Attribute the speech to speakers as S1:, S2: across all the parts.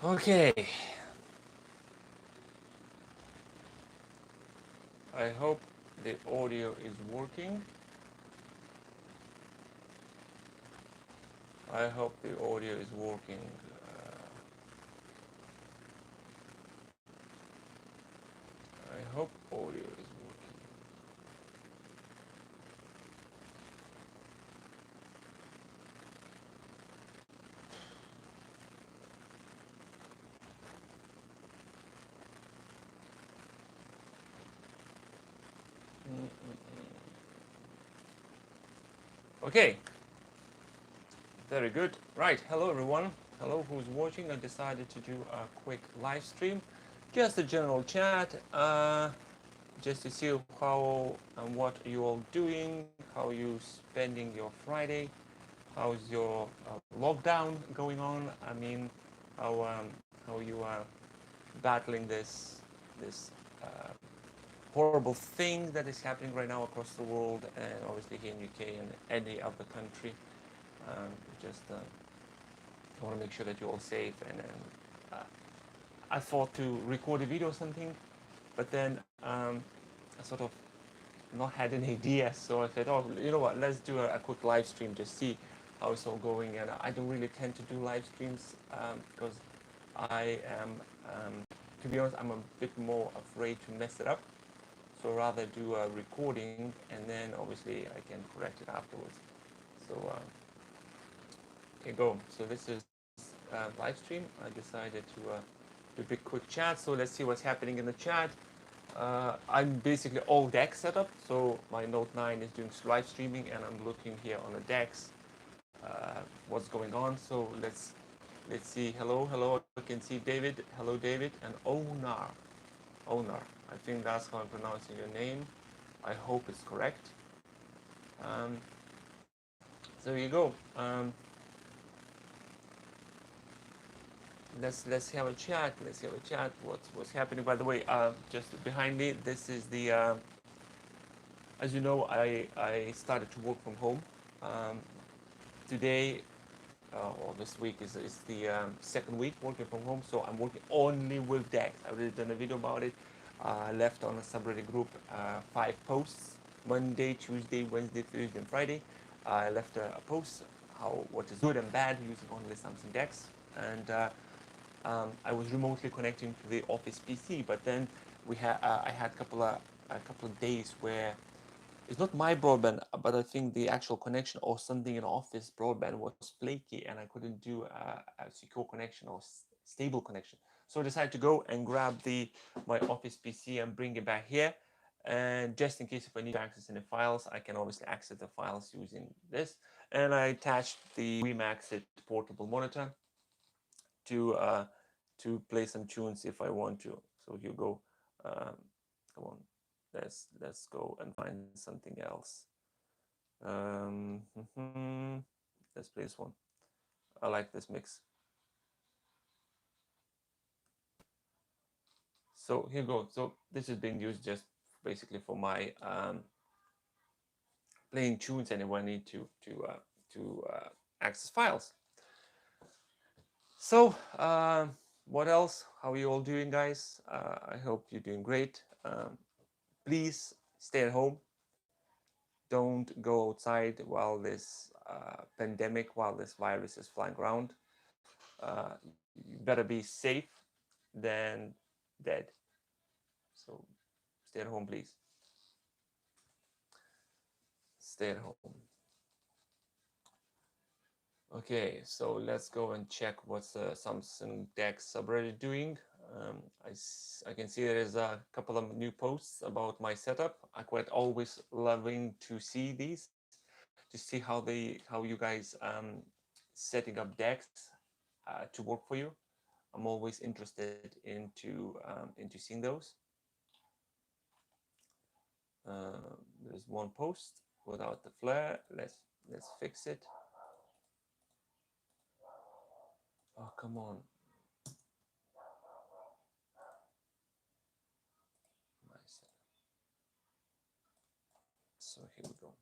S1: Okay, I hope the audio is working. I hope the audio is working. I hope audio is working. Okay, very good. Right, hello everyone. Hello who's watching. I decided to do a quick live stream. Just a general chat, just to see how and what you all doing, how you spending your Friday, how's your lockdown going on. I mean, how you are battling this uh, horrible thing that is happening right now across the world, and obviously here in UK and any other country. Just want to make sure that you're all safe. And uh, I thought to record a video or something, but then I sort of not had an idea. So I said, oh, you know what? Let's do a quick live stream to see how it's all going. And I don't really tend to do live streams because I am, to be honest, I'm a bit more afraid to mess it up. So rather do a recording and then obviously I can correct it afterwards. So okay, go. So this is live stream. I decided to do a big quick chat. So let's see what's happening in the chat. I'm basically all DeX setup. So my Note 9 is doing live streaming, and I'm looking here on the DeX. What's going on? So let's see. Hello, hello. I can see David. Hello, David, and Onar. Onar. I think that's how I'm pronouncing your name. I hope it's correct. Um, so there you go. Let's have a chat. Let's have a chat. What's happening? By the way, just behind me, this is the. As you know, I started to work from home. Um, Today or this week is the second week working from home. So I'm working only with DeX. I've already done a video about it. Left on a subreddit group 5 posts: Monday, Tuesday, Wednesday, Thursday, and Friday. I left a post how what is good and bad using only Samsung DeX, and I was remotely connecting to the office PC. But then I had a couple of days where it's not my broadband, but I think the actual connection or something in office broadband was flaky, and I couldn't do a secure connection or stable connection. So I decided to go and grab my office PC and bring it back here. And just in case if I need to access any files, I can obviously access the files using this. And I attached the Remaxit portable monitor to play some tunes if I want to. So here you go. Um, Come on, let's go and find something else. Um, let's play this one. I like this mix. So here you go. So this is being used just basically for my playing tunes, and if I need to access files. So what else? How are you all doing, guys? I hope you're doing great. Please stay at home. Don't go outside while this pandemic, while this virus is flying around. You better be safe than dead. So stay at home, please. Stay at home. Okay, so let's go and check what's Samsung DeX subreddit doing. I can see there's a couple of new posts about my setup. I quite always loving to see these, to see how you guys setting up DeX to work for you. I'm always interested into seeing those. There's one post without the flare. Let's fix it. Oh, come on. So here we go.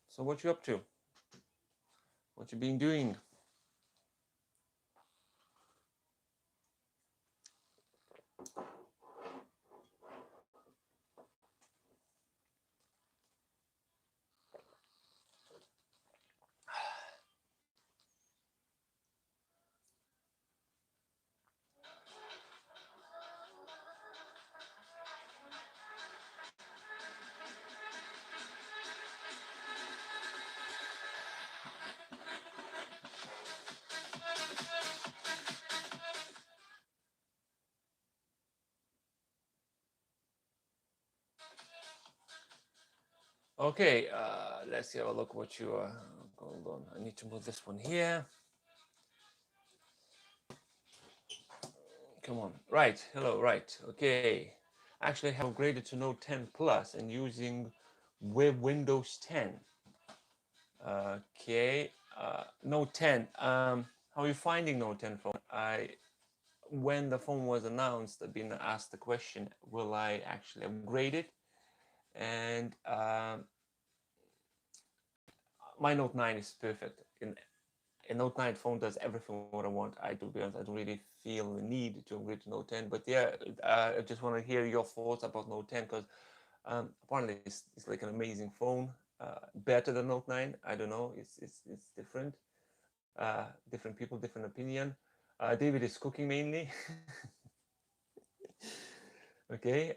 S1: So what you up to? What you been doing? Okay, let's have a look what you are. Hold on, I need to move this one here. Come on. Right, hello, right. Okay. Actually, I have upgraded to Note 10 Plus and using Windows 10. Okay, Note 10. How are you finding Note 10 phone? When the phone was announced, I've been asked the question, will I actually upgrade it? And my Note 9 is perfect. A Note 9 phone does everything what I want. I do be honest, I don't really feel the need to upgrade to Note 10. But yeah, I just want to hear your thoughts about Note 10 because apparently it's like an amazing phone, better than Note 9. I don't know, it's different. Different people, different opinion. David is cooking mainly. Okay,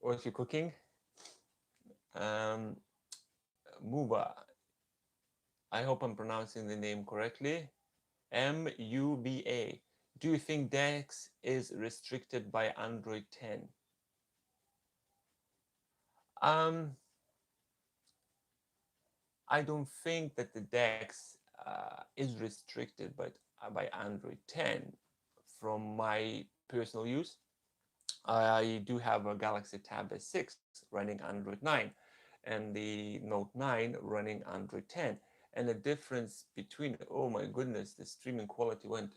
S1: what's you cooking? Um, Muba. I hope I'm pronouncing the name correctly. MUBA. Do you think DeX is restricted by Android 10? Um, I don't think that the DeX is restricted by Android 10 from my personal use. I do have a Galaxy Tab S6 running Android 9 and the Note 9 running Android 10. And the difference between, oh my goodness, the streaming quality went,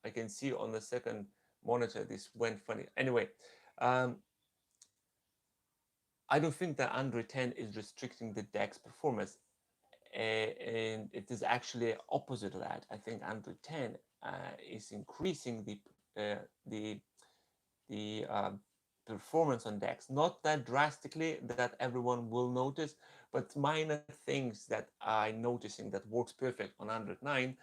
S1: I can see on the second monitor, this went funny. Anyway, um, I don't think that Android 10 is restricting the DeX performance. And it is actually opposite of that. I think Android 10 is increasing the the performance on DeX. Not that drastically that everyone will notice, but minor things that I'm noticing that works perfect on Android 9,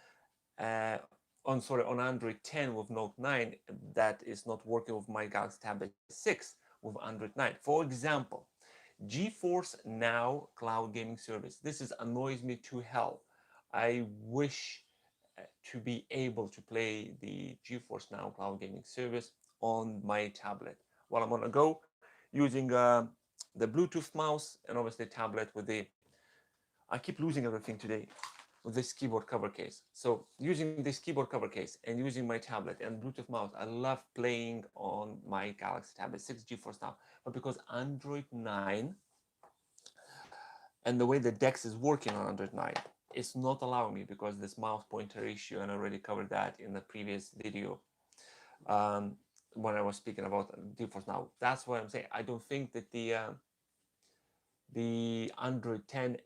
S1: on Android 10 with Note 9 that is not working with my Galaxy Tab S6 with Android 9. For example, GeForce Now cloud gaming service. This is annoys me to hell. I wish to be able to play the GeForce Now cloud gaming service on my tablet while I'm on a go using the Bluetooth mouse and obviously tablet with the. I keep losing everything today with this keyboard cover case. So using this keyboard cover case and using my tablet and Bluetooth mouse, I love playing on my Galaxy Tab 6 GeForce Now. But because Android 9 and the way the DeX is working on Android 9, it's not allowing me because this mouse pointer issue, and I already covered that in the previous video um, when I was speaking about GeForce Now. That's what I'm saying. I don't think that the Android 10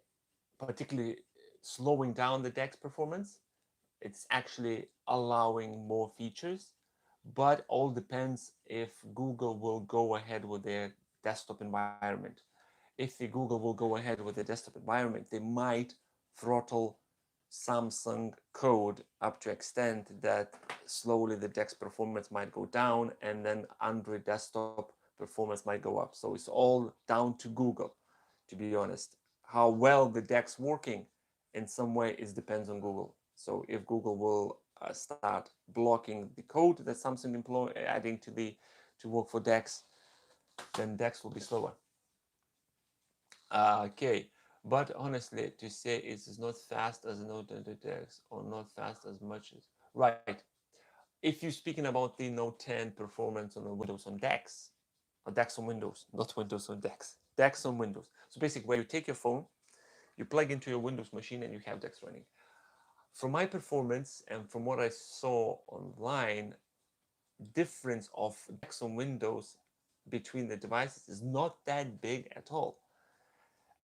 S1: particularly slowing down the DeX performance. It's actually allowing more features, but all depends if Google will go ahead with their desktop environment. If the Google will go ahead with the desktop environment, they might throttle Samsung code up to extent that slowly the DeX performance might go down and then Android desktop performance might go up. So it's all down to Google, to be honest. How well the DeX working in some way is depends on Google. So if Google will start blocking the code that Samsung adding to work for DeX, then DeX will be slower. Okay, but honestly, to say it is not fast as Note 10 DeX or not fast as much as right. If you're speaking about the Note 10 performance on the Windows on DeX, or DeX on Windows, not Windows on DeX, DeX on Windows. So basically, where you take your phone, you plug into your Windows machine, and you have DeX running. From my performance and from what I saw online, difference of DeX on Windows between the devices is not that big at all.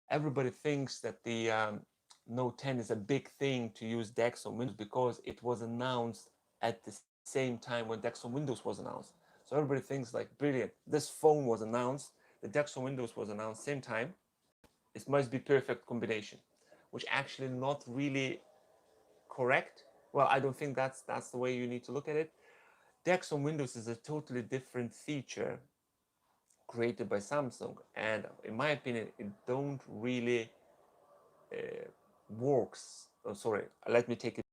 S1: Everybody thinks that the Note 10 is a big thing to use DeX on Windows because it was announced at the same time when DeX on Windows was announced. So everybody thinks like, brilliant, this phone was announced, the DeX on Windows was announced same time. It must be perfect combination, which actually not really correct. Well, I don't think that's the way you need to look at it. DeX on Windows is a totally different feature created by Samsung, and in my opinion, it don't really works. Oh, sorry, let me take it.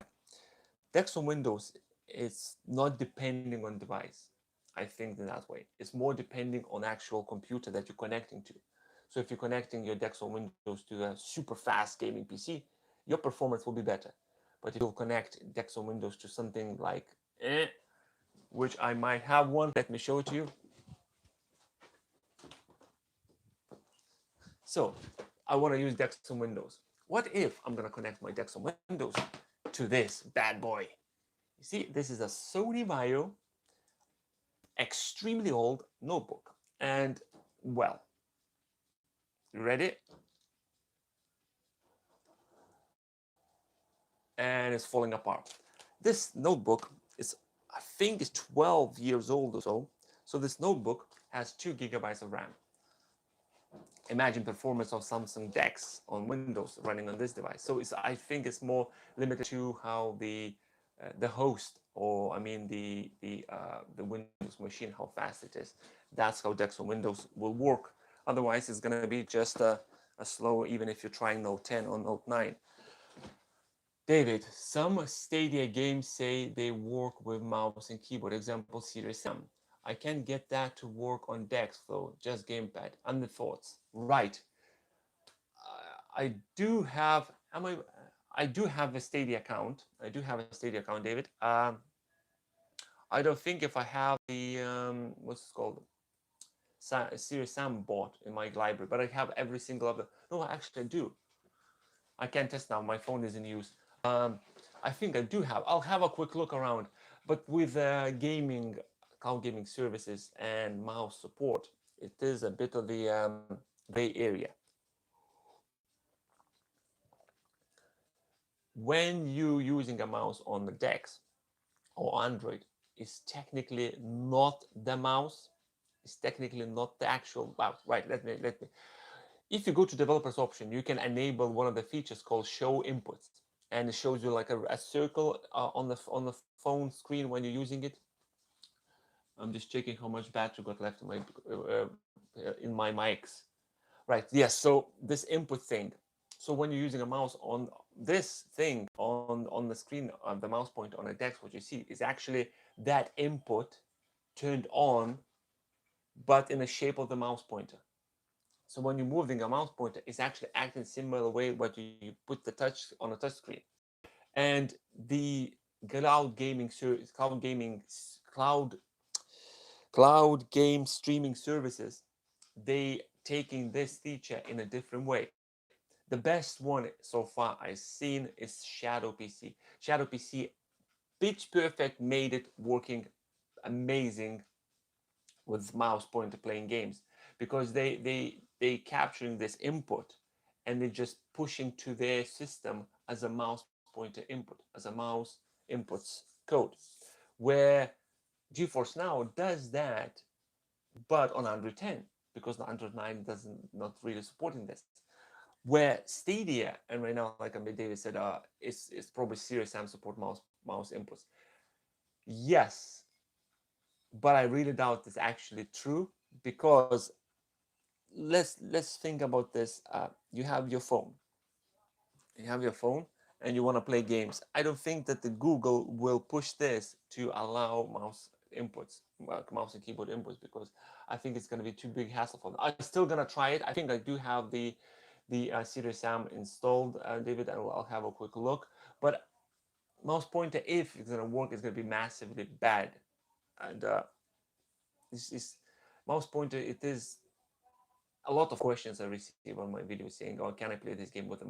S1: DeX on Windows is not depending on device. I think in that way. It's more depending on actual computer that you're connecting to. So if you're connecting your DeX on Windows to a super fast gaming PC, your performance will be better. But if you'll connect DeX on Windows to something like, which I might have one, let me show it to you. So I want to use DeX on Windows. What if I'm going to connect my DeX on Windows to this bad boy? You see, this is a Sony Vaio, extremely old notebook. And, well, ready? And it's falling apart. This notebook is, I think, is 12 years old or so. So this notebook has 2 gigabytes of RAM. Imagine performance of Samsung DeX on Windows running on this device. So I think it's more limited to how the host, or I mean the Windows machine, how fast it is. That's how DeX on Windows will work. Otherwise, it's going to be just a slow, even if you're trying Note 10 or Note 9. David, some Stadia games say they work with mouse and keyboard. Example, Serious Sam. I can't get that to work on DeX though, just gamepad. And the thoughts. Right. I do have. I do have a Stadia account. I do have a Stadia account, David. I don't think if I have the what's it called, Serious Sam bought in my library, but I have every single other. No, actually I do. I can't test now. My phone is in use. Um, I think I do have. I'll have a quick look around. But with gaming, cloud gaming services and mouse support, it is a bit of the gray area. When you're using a mouse on the DeX or Android, it's technically not the mouse. It's technically not the actual mouse. Right, let me. If you go to developers option, you can enable one of the features called show inputs, and it shows you like a circle on the phone screen when you're using it. I'm just checking how much battery got left in my mics. Right. Yes. So this input thing. So when you're using a mouse on this thing on the screen of the mouse pointer on a DeX, what you see is actually that input turned on, but in the shape of the mouse pointer. So when you're moving a mouse pointer, it's actually acting similar way what you put the touch on a touch screen. And the cloud gaming cloud game streaming services, they taking this feature in a different way. The best one so far I've seen is Shadow PC. Shadow PC, pitch perfect, made it working amazing with mouse pointer playing games, because they capturing this input and they're just pushing to their system as a mouse pointer input, as a mouse inputs code, where GeForce Now does that, but on Android 10, because the Android 9 doesn't not really supporting this. Where Stadia, and right now, like David said, it's probably Serious Sam support mouse inputs. Yes, but I really doubt it's actually true, because let's think about this. You have your phone. You have your phone, and you want to play games. I don't think that the Google will push this to allow mouse inputs, mouse and keyboard inputs, because I think it's going to be too big hassle for them. I'm still going to try it. I think I do have the Serious Sam installed, David, and I'll have a quick look. But mouse pointer, if it's going to work, it's going to be massively bad. And this mouse pointer, it is a lot of questions I receive on my videos saying, "Oh, can I play this game with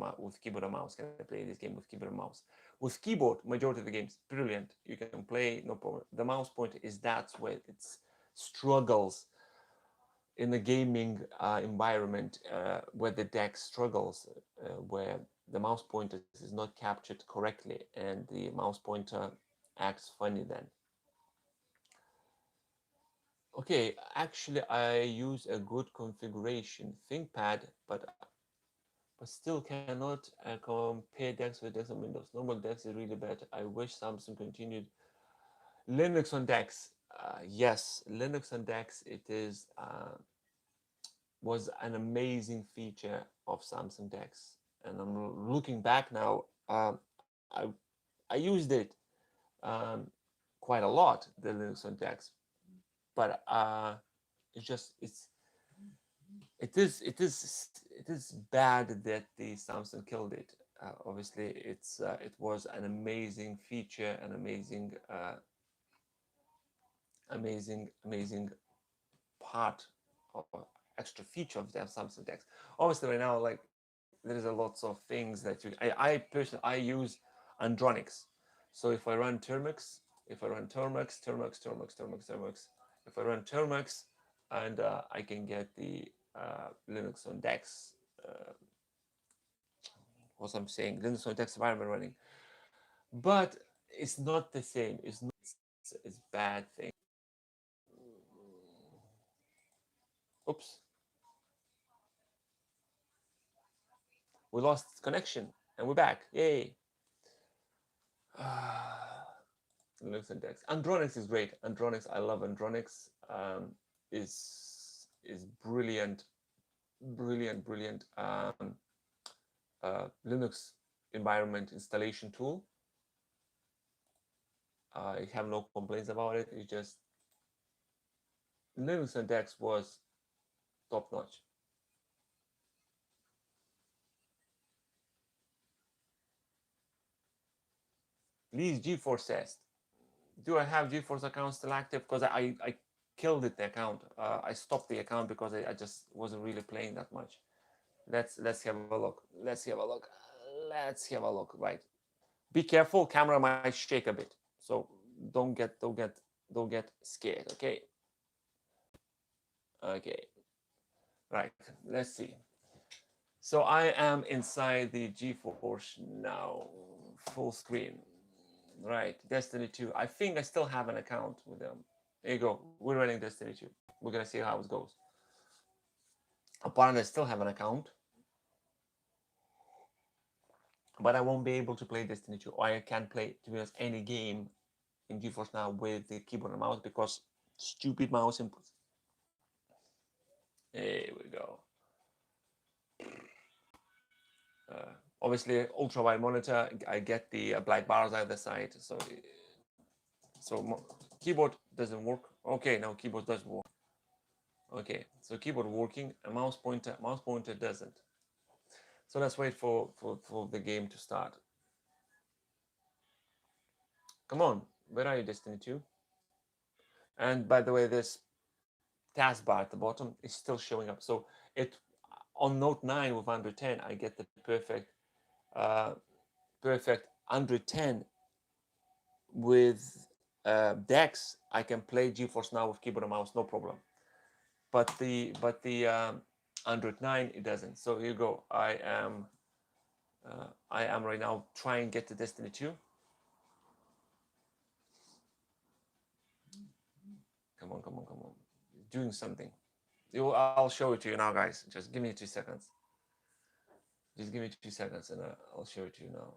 S1: keyboard and mouse? Can I play this game with keyboard and mouse?" With keyboard, majority of the games, brilliant. You can play, no problem. The mouse pointer is that's where it struggles in the gaming environment, where the DeX struggles, where the mouse pointer is not captured correctly, and the mouse pointer acts funny then. Okay, actually, I use a good configuration ThinkPad, but still cannot compare DeX with DeX on Windows. Normal DeX is really bad. I wish Samsung continued. Linux on DeX. Yes, Linux on DeX, it is was an amazing feature of Samsung DeX. And I'm looking back now, I used it um, quite a lot, the Linux on DeX, but it's it is bad that the Samsung killed it. Obviously, it was an amazing feature, an amazing part or extra feature of the Samsung Dex. Obviously, right now, like there is a lots of things that I personally I use Andronics. So if I run Termux, if I run Termux, and I can get the Linux on Dex. Uh, what I'm saying, Linux on Dex environment running, but it's not the same. It's not. It's bad thing. Oops, we lost connection and we're back. Yay! Linux and Dex. Andronics is great. Andronics, I love Andronics. Is brilliant, brilliant Linux environment installation tool. I have no complaints about it. It's just Linux and Dex was top notch. Please, GeForce test. Do I have GeForce account still active? Because I killed it, the account. I stopped the account because I just wasn't really playing that much. Let's have a look. Right. Be careful. Camera might shake a bit, so don't get scared. Okay. Okay. Right. Let's see. So I am inside the GeForce now, full screen. Right. Destiny 2. I think I still have an account with them. There you go. We're running Destiny 2. We're gonna see how it goes. Apparently, I still have an account, but I won't be able to play Destiny 2. Or I can't play, to be honest, any game in GeForce now with the keyboard and mouse because stupid mouse inputs. There we go. Obviously, ultra wide monitor. I get the black bars either side, so keyboard doesn't work. Okay, now keyboard does work. Okay, so keyboard working, a mouse pointer doesn't. So let's wait for the game to start. Come on, where are you, Destiny 2? And by the way, this taskbar at the bottom is still showing up. So it on Note 9 with 110, I get the uh, perfect 110 with Dex. I can play GeForce Now with keyboard and mouse, no problem. But the Android 9 it doesn't. So here you go. I am right now trying to get to Destiny 2. Come on. Doing something. I'll show it to you now, guys. Just give me 2 seconds. Just give me 2 seconds and I'll show it to you now.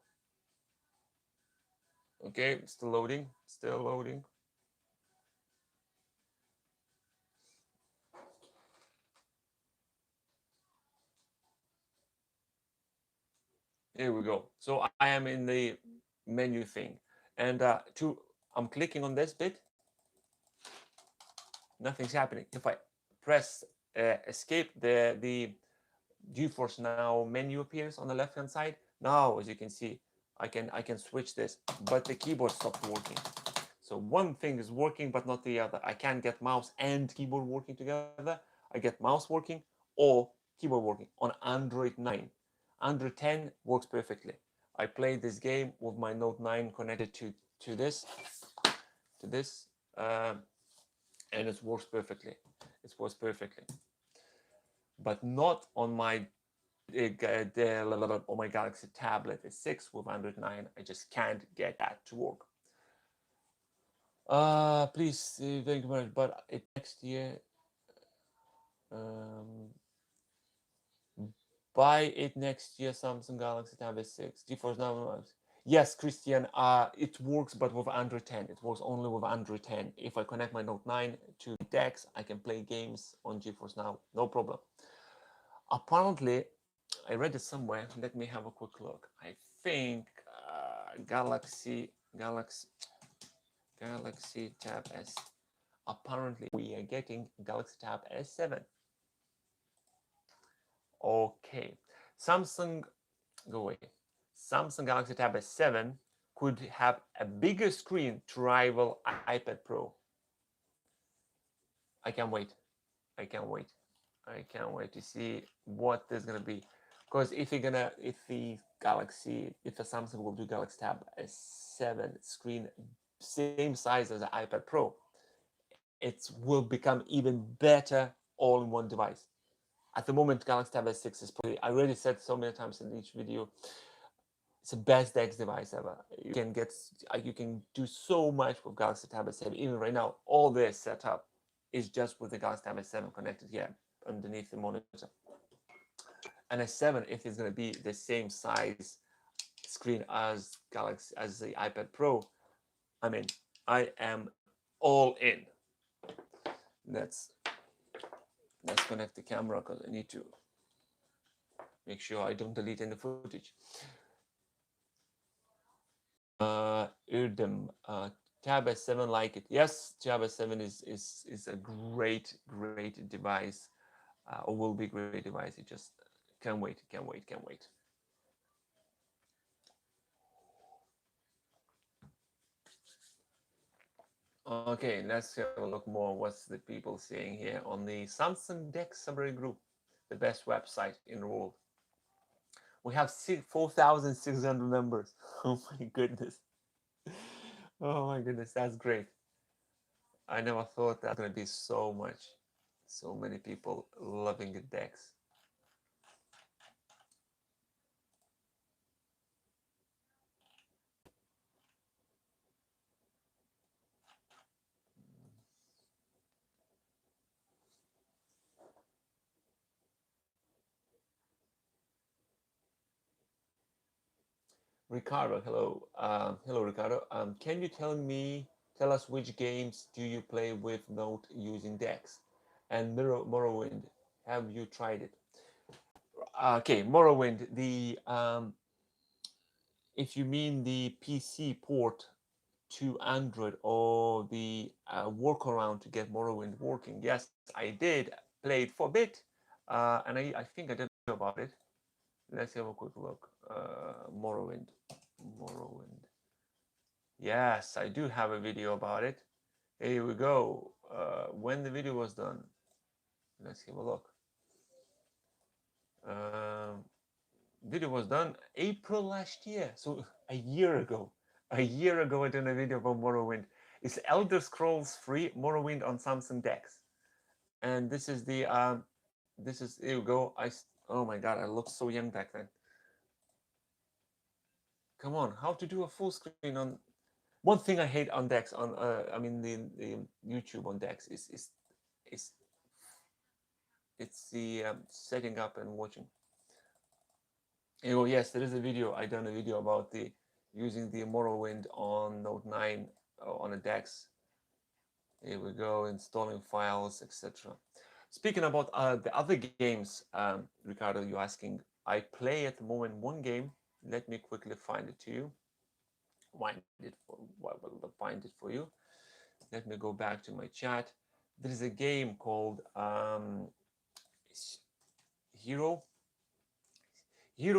S1: Okay, still loading. Here we go. So I am in the menu thing, and I'm clicking on this bit. Nothing's happening. If I press escape, the GeForce Now menu appears on the left hand side. Now, as you can see, I can switch this, but the keyboard stopped working. So one thing is working, but not the other. I can't get mouse and keyboard working together. I get mouse working or keyboard working on Android 9. Android 10 works perfectly. I played this game with my Note 9 connected to this, and it works perfectly. But not on my on my Galaxy tablet S6 with Android 9. I just can't get that to work. Please, thank you very much. But next year, um, buy it next year. Samsung Galaxy Tab S6, GeForce Now. Yes, Christian. It works, but with Android 10. It works only with Android 10. If I connect my Note 9 to Dex, I can play games on GeForce Now, no problem. Apparently, I read it somewhere. Let me have a quick look. I think Galaxy Tab S. Apparently, we are getting Galaxy Tab S7. Okay, Samsung, go away. Samsung Galaxy Tab S7 could have a bigger screen to rival iPad Pro. I can't wait. I can't wait. I can't wait to see what there's gonna be. Because if the Galaxy, if the Samsung will do Galaxy Tab S7 screen same size as the iPad Pro, it will become even better all in one device. At the moment, Galaxy Tab S6 is probably, I already said so many times in each video, it's the best DeX device ever. You can do so much with Galaxy Tab S7. Even right now, all this setup is just with the Galaxy Tab S7 connected here underneath the monitor. And S7, if it's going to be the same size screen as the iPad Pro, I mean, I am all in. Let's connect the camera because I need to make sure I don't delete any footage. Irdem, Tab S7 like it. Yes, Tab S7 is a great device, or will be a great device. It just can't wait. Okay, let's have a look more. What's the people saying here on the Samsung DeX subreddit group, the best website in the world. We have 4,600 members. Oh my goodness. Oh my goodness, that's great. I never thought that gonna be so many people loving the DeX. Ricardo, hello. Hello, Ricardo. Can you tell us which games do you play with Note using DeX? And Morrowind, have you tried it? Okay, Morrowind. If you mean the PC port to Android or the workaround to get Morrowind working, yes, I did play it for a bit, and I think I did about it. Let's have a quick look. Morrowind. Yes, I do have a video about it. Here we go. When the video was done, let's have a look. Video was done April last year, so a year ago. A year ago, I did a video about Morrowind. It's Elder Scrolls 3 Morrowind on Samsung DeX, and this is the here we go. Oh my god, I looked so young back then. Come on, how to do a full screen on? One thing I hate on DeX on I mean the YouTube on DeX is it's the setting up and watching. Oh yes, there is a video. I done a video about the using the Morrowind on Note 9 on a DeX. Here we go, installing files, etc. Speaking about the other games, Ricardo, you're asking. I play at the moment one game. Let me quickly find it to you. Find it for you. Let me go back to my chat. There is a game called Hero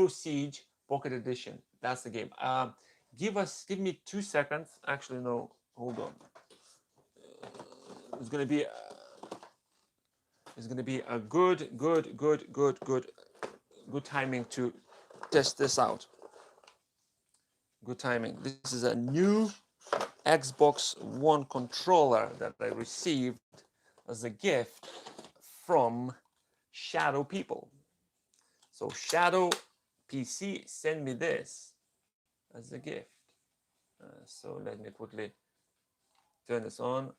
S1: Siege Pocket Edition. That's the game. Give me 2 seconds. Actually, no. Hold on. It's gonna be a good timing to test this out. Good timing. This is a new Xbox One controller that I received as a gift from Shadow People. So Shadow PC sent me this as a gift. So let me quickly turn this on.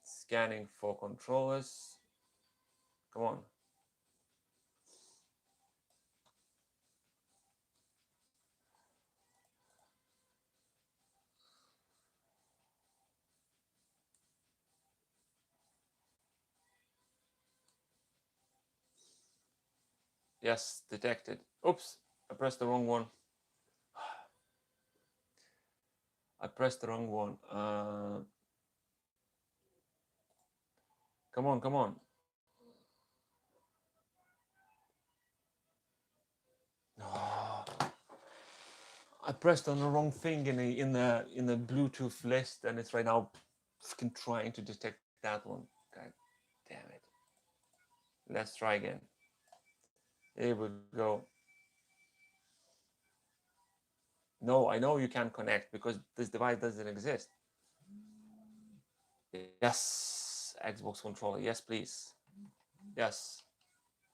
S1: Scanning for controllers. Come on. Yes, detected. Oops, I pressed the wrong one. I pressed the wrong one. Come on. I pressed on the wrong thing in the Bluetooth list, and it's right now fucking trying to detect that one. God damn it. Let's try again. Here we go. No, I know you can't connect because this device doesn't exist. Yes, Xbox controller. Yes, please. Yes,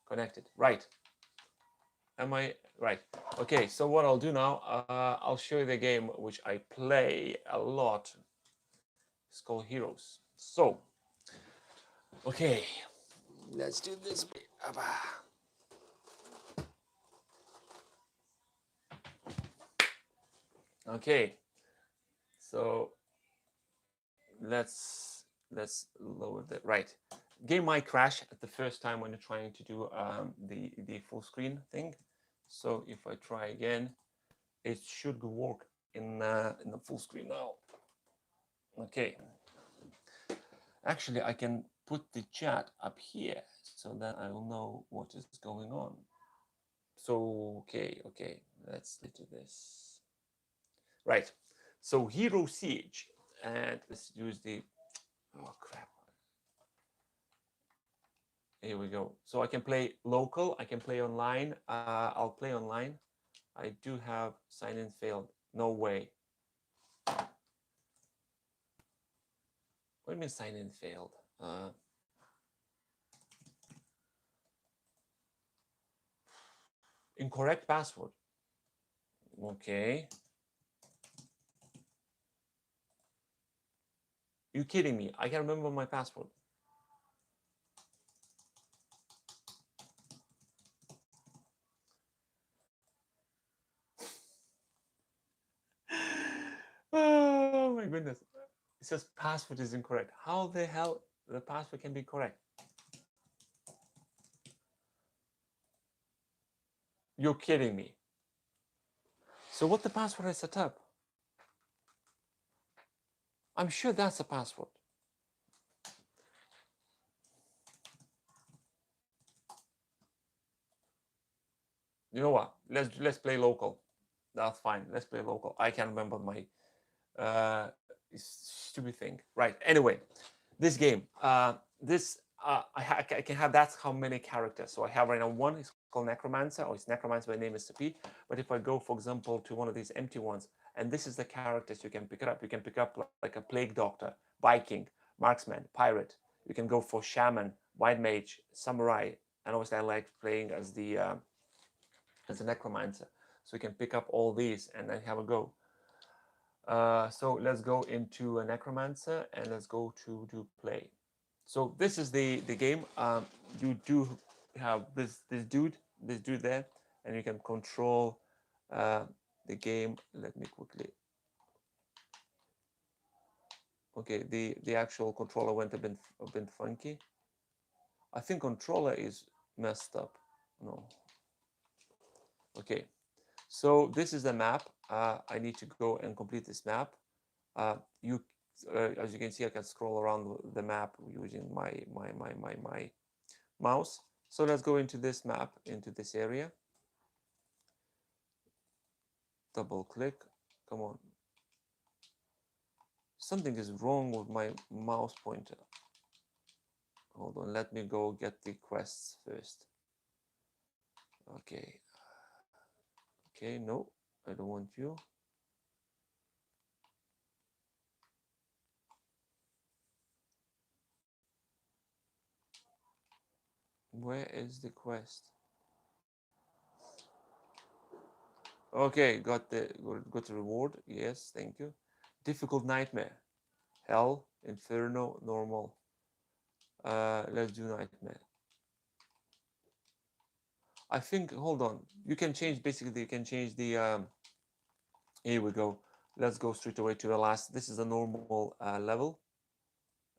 S1: connected. Right. Am I right? Okay, so what I'll do now, I'll show you the game which I play a lot. It's called Heroes. So, okay, let's do this. Okay, so let's lower the right. Game might crash at the first time when you're trying to do the full screen thing. So if I try again, it should work in the full screen now. Okay. Actually, I can put the chat up here so that I will know what is going on. So okay, let's do this. Right. So Hero Siege, and let's use the oh crap. Here we go. So I can play local, I can play online. I'll play online. I do have sign in failed. No way. What do you mean sign in failed? Incorrect password. Okay. You kidding me? I can remember my password. Oh my goodness. It says password is incorrect. How the hell the password can be correct? You're kidding me. So what the password I set up? I'm sure that's a password. You know what? Let's play local. That's fine. Let's play local. I can't remember my stupid thing. Right. Anyway, this game. I can have that's how many characters. So I have right now one. It's called Necromancer, or it's Necromancer by name is P. But if I go, for example, to one of these empty ones, and this is the characters you can pick it up. You can pick up like a plague doctor, Viking, marksman, pirate. You can go for shaman, white mage, samurai, and obviously I like playing as a necromancer. So you can pick up all these and then have a go. So let's go into a necromancer and let's go to do play. So this is the game. You do have this dude there, and you can control the game. Let me quickly. Okay, the actual controller went a bit funky. I think controller is messed up. No. Okay, so this is the map. I need to go and complete this map. You, as you can see, I can scroll around the map using my mouse. So let's go into this map, into this area. Double click. Come on. Something is wrong with my mouse pointer. Hold on, let me go get the quests first. Okay. Okay, no, I don't want you. Where is the quest? Okay, got the reward. Yes, thank you. Difficult nightmare. Hell, inferno, normal. Let's do nightmare. I think, hold on. You can change, basically, you can change the, here we go. Let's go straight away to the last. This is a normal level.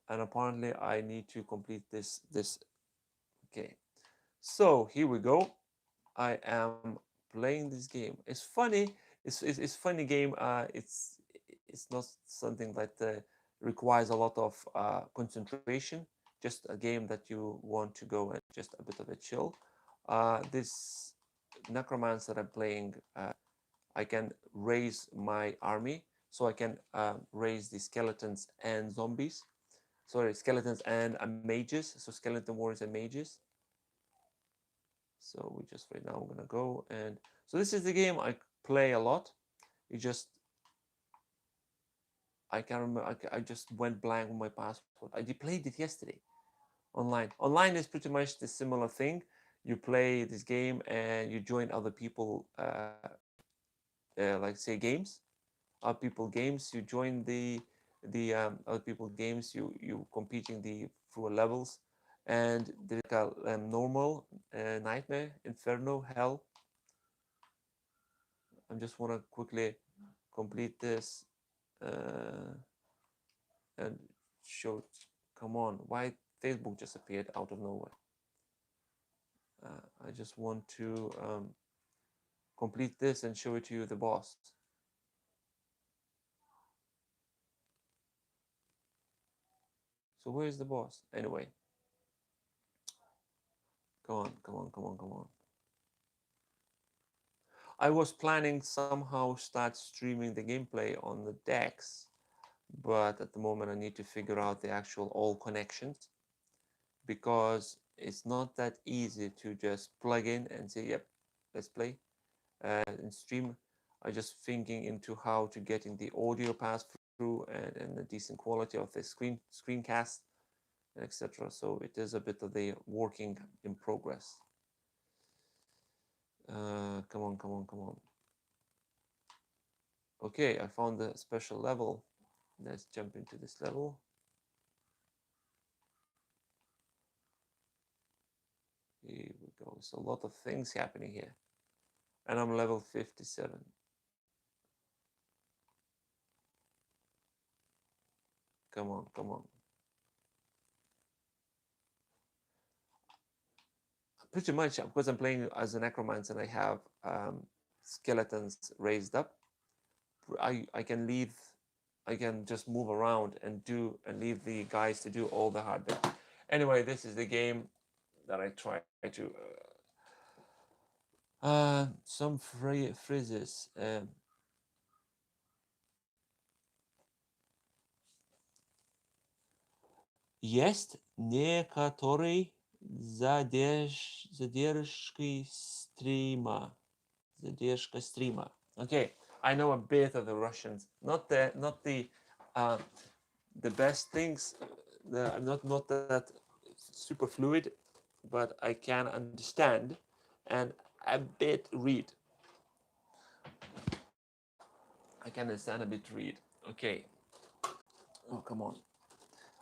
S1: And apparently I need to complete this. Okay. So here we go. I am playing this game. It's funny. It's funny game. It's not something that requires a lot of concentration. Just a game that you want to go and just a bit of a chill. This necromancer that I'm playing, I can raise my army, so I can raise the skeletons and zombies. Sorry, skeletons and mages. So skeleton warriors and mages. So we just right now we're gonna go, and so this is the game I play a lot. You just I can't remember. I just went blank with my password. I played it yesterday online. Online is pretty much the similar thing. You play this game and you join other people, like say games, other people games. You join the other people games. You competing the through levels, and there's like a normal, nightmare, inferno, hell. I just want to quickly complete this, uh, and show. Come on, why Facebook just appeared out of nowhere? I just want to complete this and show it to you, the boss. So where's the boss? Anyway, come on, come on, come on, come on. I was planning somehow start streaming the gameplay on the decks, but at the moment I need to figure out the actual all connections, because it's not that easy to just plug in and say, yep, let's play and stream. I just thinking into how to getting the audio pass through, and the decent quality of the screencast, etc. So it is a bit of the working in progress. Come on, come on, come on. Okay, I found the special level. Let's jump into this level. Here we go. So a lot of things happening here. And I'm level 57. Come on, come on. Pretty much, because I'm playing as a necromancer and I have skeletons raised up, I can leave, I can just move around and leave the guys to do all the hard bit. Anyway, this is the game that I try to some phrases. Есть некоторые задержки стрима. Задержка стрима. Okay, I know a bit of the Russians. Not the best things. Not that super fluid, but I can understand and a bit read. I can understand a bit read. Okay. Oh, come on.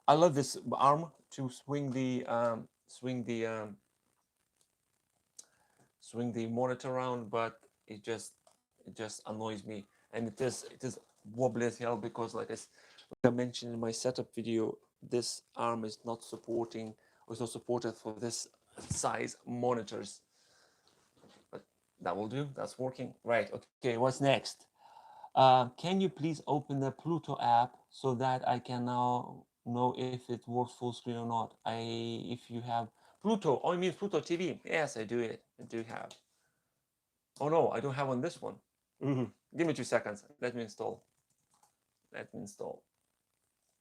S1: I love this arm to swing the monitor around, but it just annoys me, and it is wobbly as hell, because like I mentioned in my setup video, this arm is not supporting, or is not supported for this size monitors. But that will do. That's working. Right. Okay. What's next? Can you please open the Pluto app so that I can now know if it works full screen or not? If you have Pluto, oh, you mean Pluto TV? Yes, I do it. I do have. Oh no, I don't have on this one. Give me 2 seconds. Let me install. Let me install.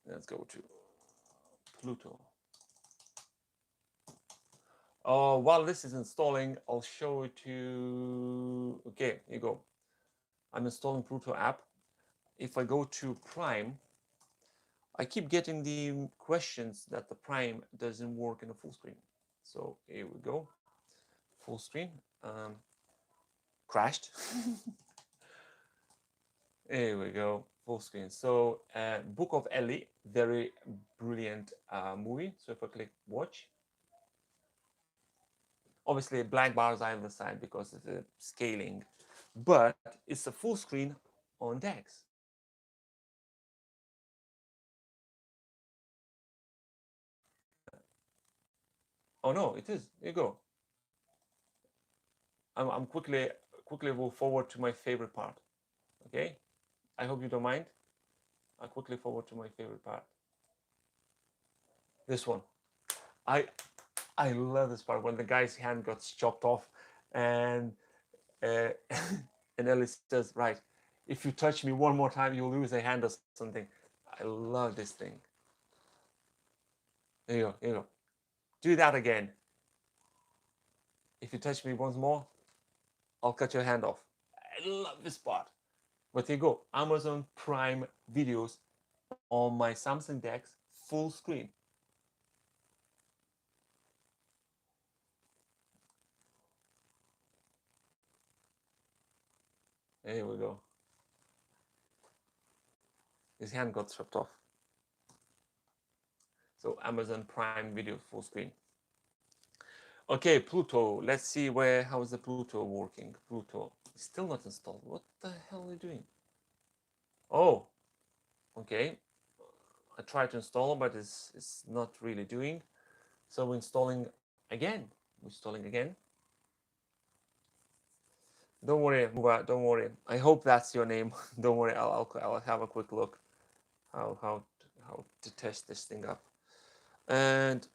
S1: Let's go to Pluto. Oh, while this is installing, I'll show it to. Okay, here you go. I'm installing Pluto app. If I go to Prime, I keep getting the questions that the Prime doesn't work in a full screen. So here we go. Full screen. Crashed. Here we go. Full screen. So Book of Ellie, very brilliant movie. So if I click watch, obviously black bars are on the side because of the scaling, but it's a full screen on DeX. Oh no, it is. Here you go. I'm quickly move forward to my favorite part. Okay, I hope you don't mind. I'll quickly forward to my favorite part. This one. I I love this part when the guy's hand got chopped off, and uh, And Ellie says, right, if you touch me one more time, you'll lose a hand or something. I love this thing. There you go, here you go. Do that again. If you touch me once more, I'll cut your hand off. I love this part. But here you go, Amazon Prime videos on my Samsung DeX, full screen. There we go. His hand got chopped off. So Amazon Prime Video full screen. Okay, Pluto. Let's see how is the Pluto working. Pluto still not installed. What the hell are you doing? Oh, okay. I tried to install, but it's not really doing. So we're installing again. Don't worry, Muba. Don't worry. I hope that's your name. Don't worry. I'll have a quick look how to test this thing up. And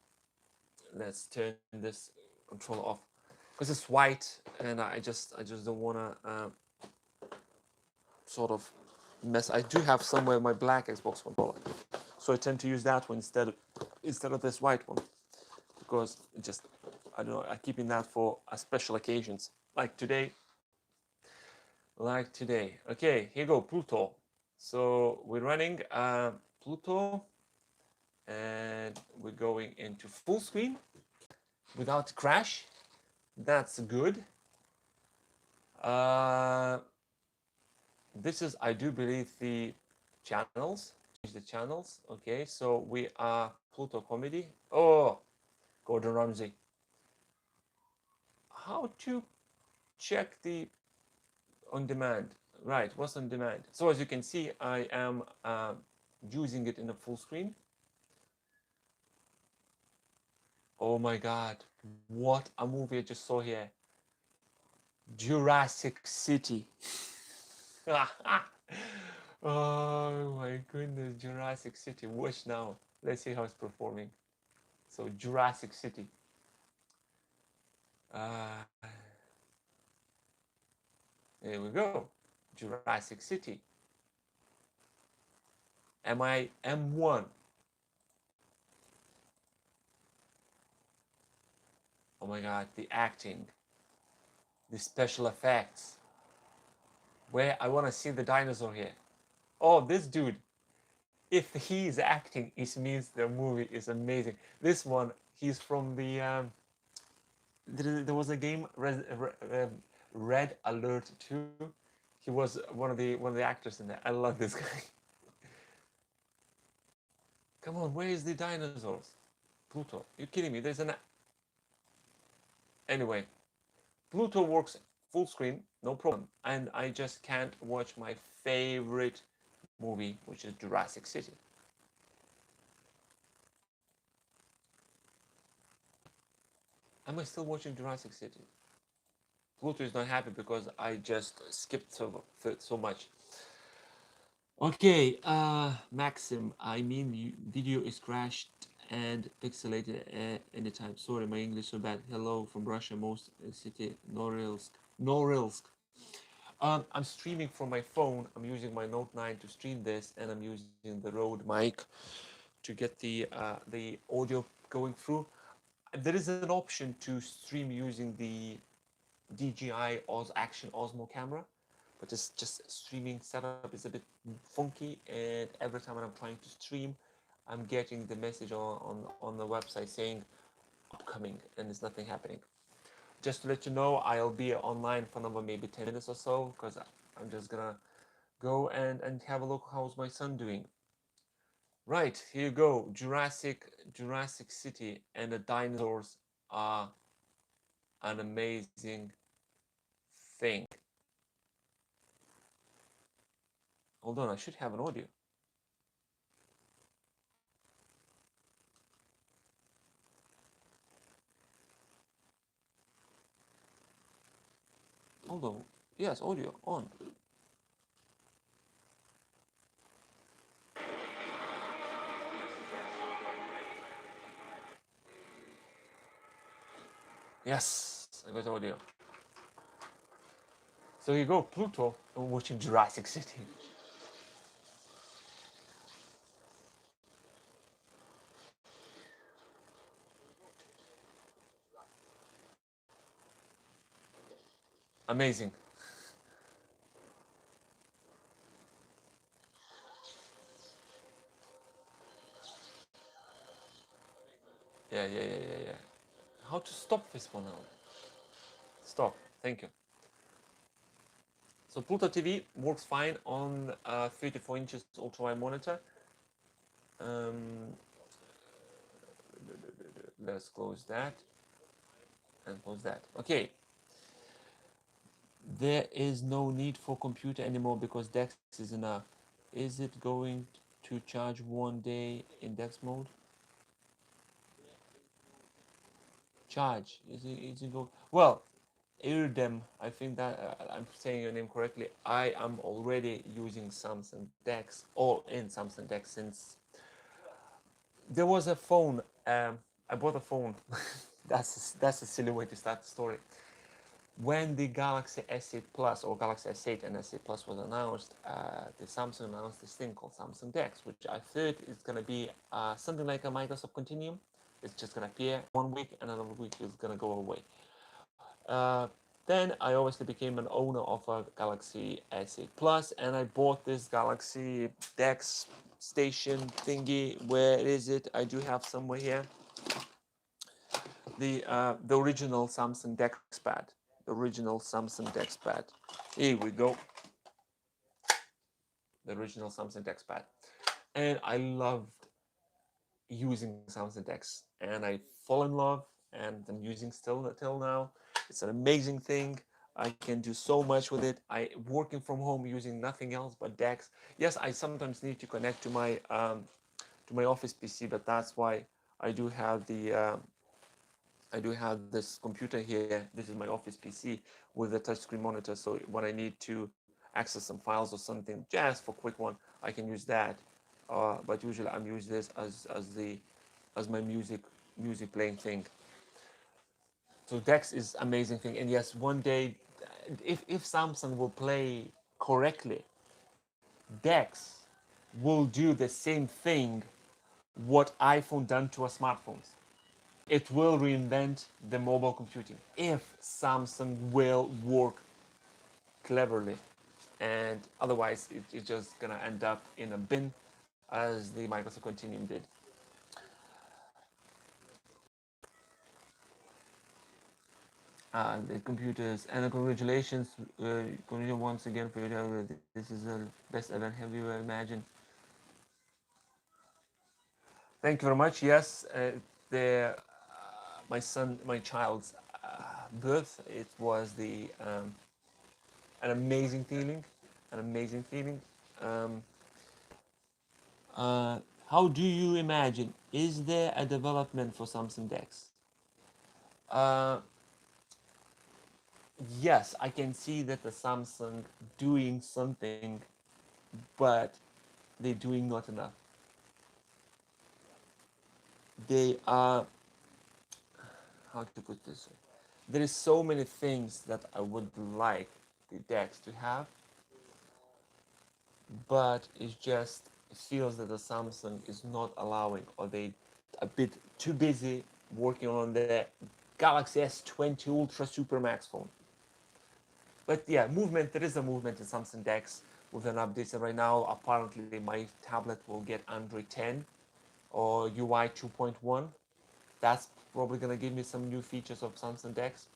S1: let's turn this controller off because it's white, and I just don't wanna sort of mess. I do have somewhere my black Xbox controller, so I tend to use that one instead of this white one because it just I don't know. I'm keeping that for special occasions like today. Okay, here you go, Pluto. So we're running Pluto, and we're going into full screen without crash. That's good. This is, I do believe, the channels. The channels. Okay, so we are Pluto Comedy. Oh, Gordon Ramsay. How to check the on demand? Right, what's on demand? So as you can see, I am using it in a full screen. Oh my God, what a movie I just saw here. Jurassic City. Oh my goodness, Jurassic City. Watch now. Let's see how it's performing. So Jurassic City. Uh, Here we go. Jurassic City. M1. Oh my God, the acting, the special effects. Where I want to see the dinosaur here. Oh, this dude. If he's acting, it means the movie is amazing. This one, he's from the. There was a game, Red Alert 2. He was one of the actors in there. I love this guy. Come on, where is the dinosaurs? Pluto, you kidding me? There's an. Anyway, Pluto works full screen, no problem, and I just can't watch my favorite movie, which is Jurassic City. Am I still watching Jurassic City? Pluto is not happy because I just skipped so much. Okay, Maxim, I mean, video is crashed and pixelated anytime. Sorry, my English so bad. Hello from Russia, most city, Norilsk. I'm streaming from my phone. I'm using my Note 9 to stream this, and I'm using the Rode mic to get the audio going through. There is an option to stream using the DJI Action Osmo camera, but it's just streaming setup is a bit funky, and every time when I'm trying to stream, I'm getting the message on the website saying upcoming, and there's nothing happening. Just to let you know, I'll be online for another maybe 10 minutes or so, because I'm just gonna go and have a look how's my son doing. Right, here you go. Jurassic City and the dinosaurs are an amazing thing. Hold on, I should have an audio. Hold on. Yes, audio on. Yes, I got audio. So you go Pluto and watching Jurassic City. Amazing. Yeah. How to stop this one now? Stop. Thank you. So Pluto TV works fine on 34 inches ultra-wide monitor. Um, let's close that and close that. Okay. There is no need for computer anymore because DeX is enough. Is it going to charge one day in DeX mode? Charge. Is it go? Well, Irdem, I think that I'm saying your name correctly. I am already using Samsung DeX, all in Samsung DeX since there was a phone. I bought a phone. That's a silly way to start the story. When the Galaxy S8 Plus or Galaxy S8 and S8 Plus was announced, the Samsung announced this thing called Samsung DeX, which I thought is going to be something like a Microsoft Continuum. It's just going to appear 1 week and another week it's going to go away. Uh, then I obviously became an owner of a Galaxy S8 Plus, and I bought this Galaxy DeX station thingy. Where is it? I do have somewhere here. The original Samsung DeX pad. The original Samsung DeX pad. Here we go. The original Samsung DeX pad, and I loved using Samsung DeX, and I fall in love, and I'm using still till now. It's an amazing thing. I can do so much with it. I working from home using nothing else but DeX. Yes, I sometimes need to connect to my office PC, but that's why I do have I do have this computer here. This is my office PC with a touchscreen monitor. So when I need to access some files or something, just for quick one, I can use that. But usually I'm using this as my music playing thing. So Dex is amazing thing. And yes, one day, if Samsung will play correctly, Dex will do the same thing what iPhone done to our smartphones. It will reinvent the mobile computing if Samsung will work cleverly, and otherwise it's just gonna end up in a bin as the Microsoft Continuum did. The computers and congratulations, once again for your. This is the best event have you ever imagined. Thank you very much. Yes, the my child's birth. It was the an amazing feeling, an amazing feeling. Um, uh, how do you imagine? Is there a development for Samsung DeX? Uh, yes, I can see that the Samsung doing something, but they're doing not enough. They are, how to put this? There is so many things that I would like the DeX to have, but it's just it feels that the Samsung is not allowing, or they a bit too busy working on the Galaxy S20 Ultra Super Max phone. But yeah, movement. There is a movement in Samsung DeX with an update. And right now, apparently, my tablet will get Android 10 or UI 2.1. That's probably gonna give me some new features of Samsung DeX.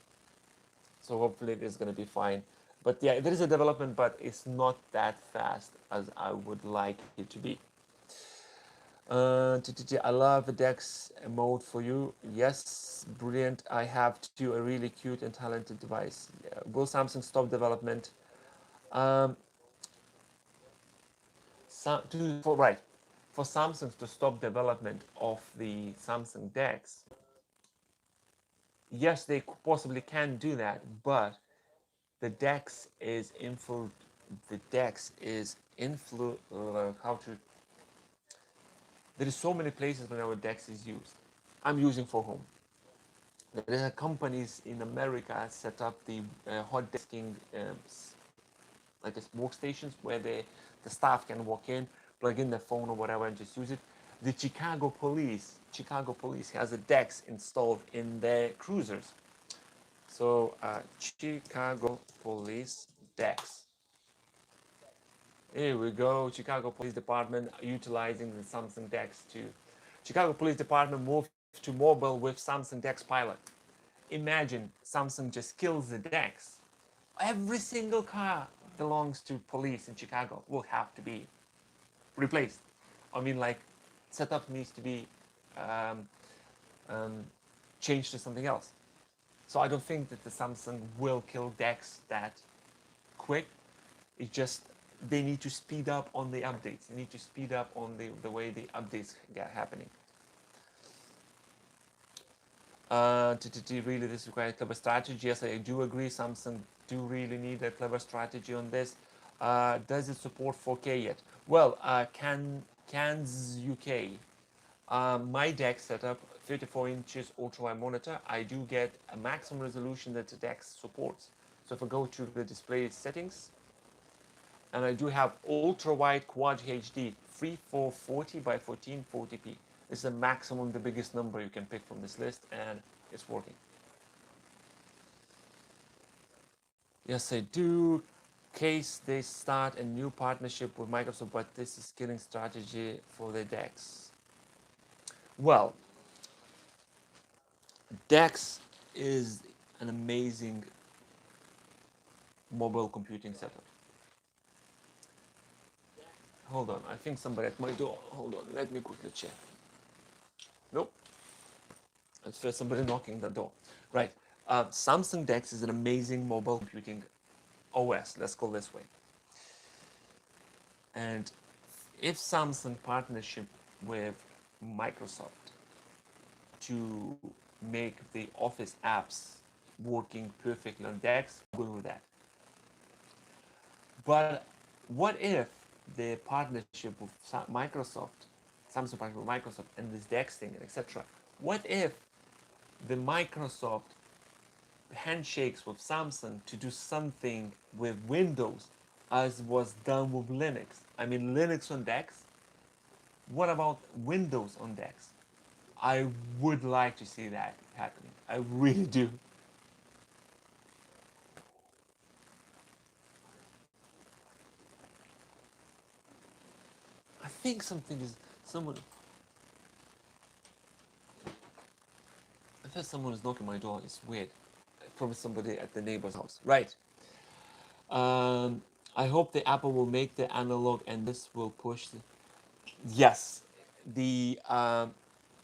S1: So hopefully, it is gonna be fine. But yeah, there is a development, but it's not that fast as I would like it to be. I love the DeX mode for you. Yes, brilliant. I have too a really cute and talented device. Will Samsung stop development? Um, right, for Samsung to stop development of the Samsung DeX. Yes, they possibly can do that, but the DeX is how to. There is so many places where our DeX is used. I'm using for home. There are companies in America set up the hot desking like a workstations where the staff can walk in, plug in their phone or whatever, and just use it. The Chicago Police has a DeX installed in their cruisers. So Chicago Police DeX. Here we go. Chicago Police Department utilizing the Samsung DeX too. Chicago Police Department moved to mobile with Samsung DeX Pilot. Imagine Samsung just kills the DeX. Every single car belongs to police in Chicago will have to be replaced. I mean, like, setup needs to be um, um, changed to something else. So I don't think that the Samsung will kill DeX that quick. It's just they need to speed up on the updates. They need to speed up on the way the updates get happening. Really, this requires clever strategy. Yes, I do agree. Samsung do really need a clever strategy on this. Does it support 4K yet? Well, Cans UK. My DeX setup, 34 inches ultra-wide monitor. I do get a maximum resolution that the DeX supports. So if I go to the display settings, and I do have ultra-wide quad HD, 3440 by 1440p. This is the maximum, the biggest number you can pick from this list, and it's working. Yes, I do. Case they start a new partnership with Microsoft, but this is killing strategy for the DeX. Well, DeX is an amazing mobile computing setup. Hold on, I think somebody at my door. Hold on, let me quickly check. Nope, it's first somebody knocking the door. Right, Samsung DeX is an amazing mobile computing OS, let's call it this way. And if Samsung partnership with Microsoft to make the Office apps working perfectly on DeX, I'm good with that. But what if the partnership with Microsoft, Samsung partnership with Microsoft, and this DeX thing, etc. What if the Microsoft handshakes with Samsung to do something with Windows as was done with Linux? I mean, Linux on DeX. What about Windows on DeX? I would like to see that happening. I really do. I think something is someone. I thought someone was knocking my door. It's weird. Probably somebody at the neighbor's house. Right. Um, I hope the Apple will make the analog, and this will push. Yes, the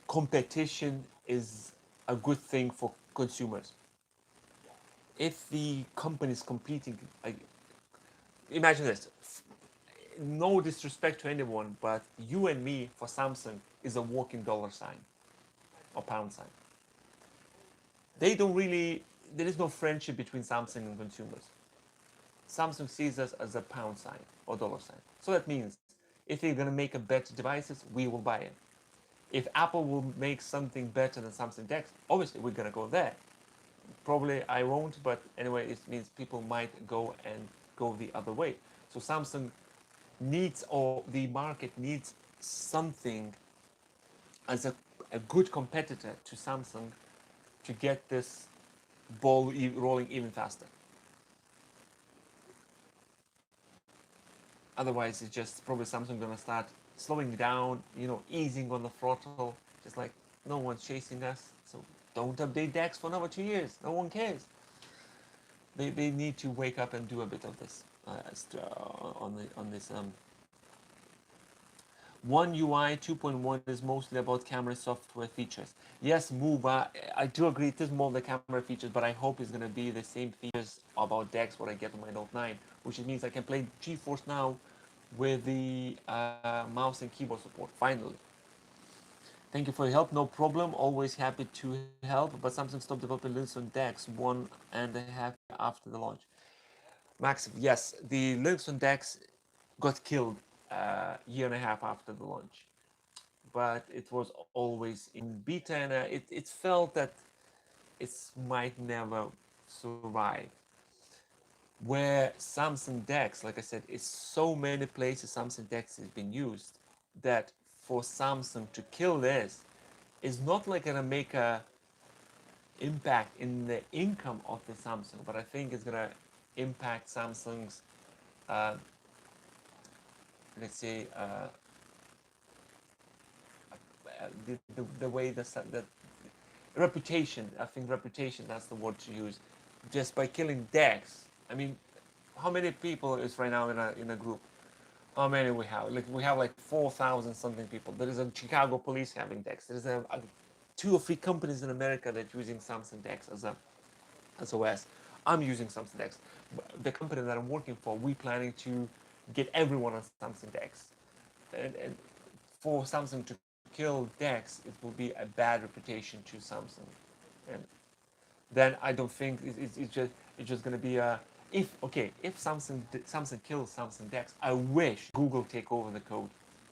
S1: competition is a good thing for consumers. If the company is competing, imagine this. No disrespect to anyone, but you and me for Samsung is a walking dollar sign or pound sign. They don't really. There is no friendship between Samsung and consumers. Samsung sees us as a pound sign or dollar sign. So that means if they're going to make a better devices, we will buy it. If Apple will make something better than Samsung DeX, obviously we're going to go there. Probably I won't, but anyway, it means people might go and go the other way. So Samsung needs, or the market needs something as a good competitor to Samsung to get this ball rolling even faster. Otherwise, it's just probably Samsung gonna start slowing down, easing on the throttle, just like no one's chasing us. So don't update DeX for another 2 years. No one cares. They need to wake up and do a bit of this on this. One UI 2.1 is mostly about camera software features. Yes, Move. I do agree it is more the camera features, but I hope it's gonna be the same features about DeX what I get on my Note 9, which means I can play GeForce Now with the mouse and keyboard support, finally. Thank you for your help. No problem. Always happy to help. But Samsung stopped developing Linux on DeX 1.5 after the launch. Max, yes, the Linux on DeX got killed a year and a half after the launch. But it was always in beta, and it felt that it might never survive. Where Samsung DeX, like I said, is so many places Samsung DeX has been used that for Samsung to kill this is not like gonna make a impact in the income of the Samsung, but I think it's gonna impact Samsung's, uh, let's say, the way the reputation. I think reputation, that's the word to use. Just by killing DeX. I mean, how many people is right now in a group? How many we have? Like we have like 4,000 something people. There is a Chicago police having DeX. There is a 2 or 3 companies in America that are using Samsung DeX as OS. I'm using Samsung DeX. The company that I'm working for, we planning to get everyone on Samsung DeX. And for Samsung to kill DeX, it will be a bad reputation to Samsung. And then I don't think it's just gonna be a if Samsung kills Samsung DeX, I wish Google take over the code.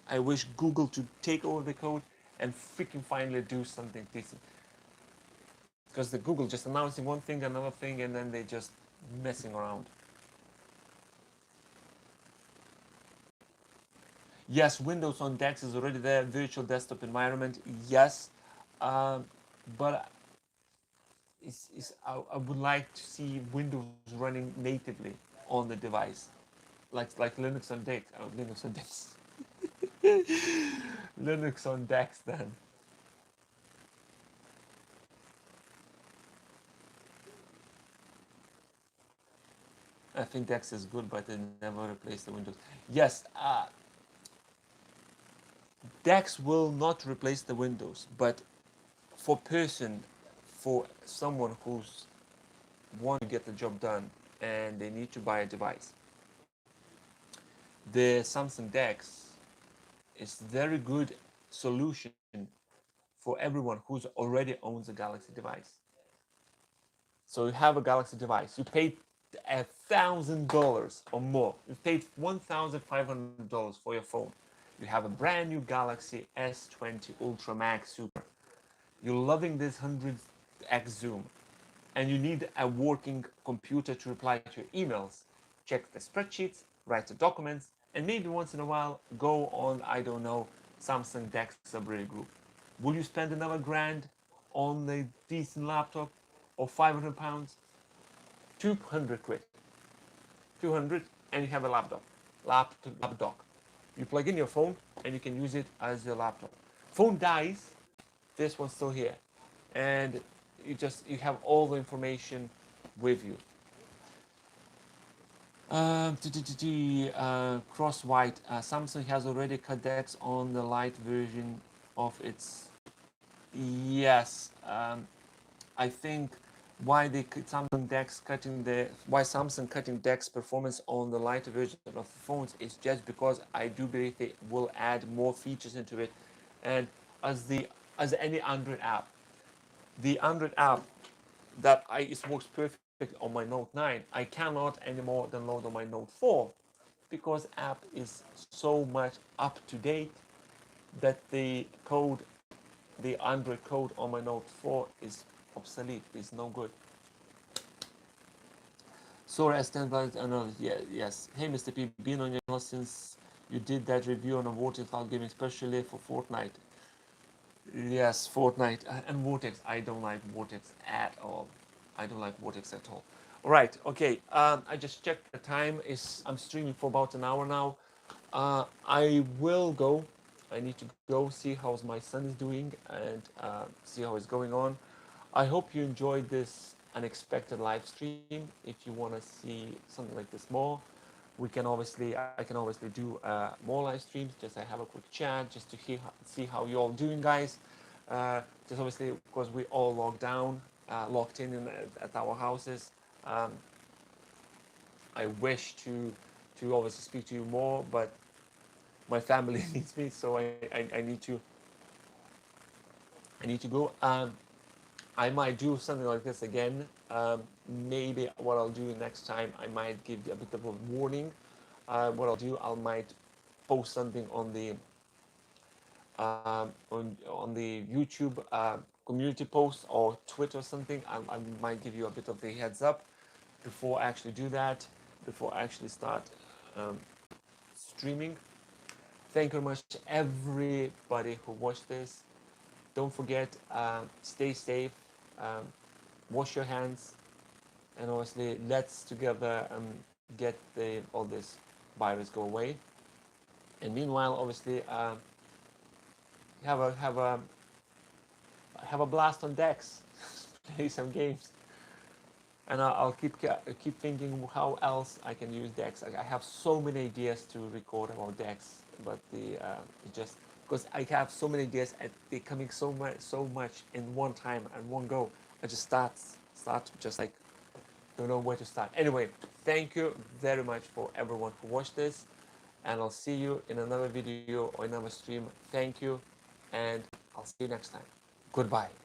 S1: I wish Google to take over the code and freaking finally do something decent. Because the Google just announcing one thing, another thing, and then they just messing around. Yes, Windows on DeX is already there. Virtual desktop environment, yes, um, but I would like to see Windows running natively on the device, like Linux on DeX. Linux on DeX. Linux on DeX then. I think DeX is good, but it never replace the Windows. Yes, DeX will not replace the Windows, but for someone who's want to get the job done and they need to buy a device, the Samsung DeX is very good solution for everyone who's already owns a Galaxy device. So you have a Galaxy device, you paid $1,000 or more. You paid $1,500 for your phone. You have a brand new Galaxy S20 Ultra Max Super. You're loving this 100x zoom, and you need a working computer to reply to your emails, check the spreadsheets, write the documents, and maybe once in a while go on, I don't know, Samsung DeX subreddit group. Will you spend another grand on a decent laptop or 500 pounds? 200 quid. 200 and you have a laptop. You plug in your phone and you can use it as your laptop. Phone dies, this one's still here. And you have all the information with you. Cross white. Samsung has already cut DeX on the light version of its. Yes, I think why Samsung cutting DeX performance on the lighter version of the phones is just because I do believe they will add more features into it, and as the as any Android app, the Android app it works perfect on my Note 9. I cannot anymore download on my Note 4 because app is so much up to date that the Android code on my Note 4 is obsolete. It's no good. Sorry, I stand by another. Yeah, yes. Hey, Mr. P, been on your channel since you did that review on a Vortex cloud gaming, especially for Fortnite. Yes, Fortnite and Vortex. I don't like Vortex at all. I don't like Vortex at all. All right, okay. I just checked the time. I'm streaming for about an hour now. I will go. I need to go see how my son is doing and see how it's going on. I hope you enjoyed this unexpected live stream. If you want to see something like this more, I can obviously do more live streams. Just I have a quick chat just to see how you all doing, guys. Just obviously because we all locked in at our houses. Um, I wish to obviously speak to you more, but my family needs me, so I need to go. I might do something like this again. Maybe what I'll do next time, I might give a bit of a warning. What I'll do, I might post something on the YouTube community post or Twitter or something. I might give you a bit of the heads up. before I actually do that, before I actually start streaming, thank you very much everybody who watched this. Don't forget, stay safe, um, wash your hands, and obviously let's together get all this virus go away. And meanwhile, obviously, have a have a have a blast on decks, play some games, and I'll keep thinking how else I can use decks. I have so many ideas to record about decks, but it just because I have so many ideas and they're coming so much in one time and one go. I just start just like don't know where to start. Anyway, thank you very much for everyone who watched this, and I'll see you in another video or another stream. Thank you, and I'll see you next time. Goodbye.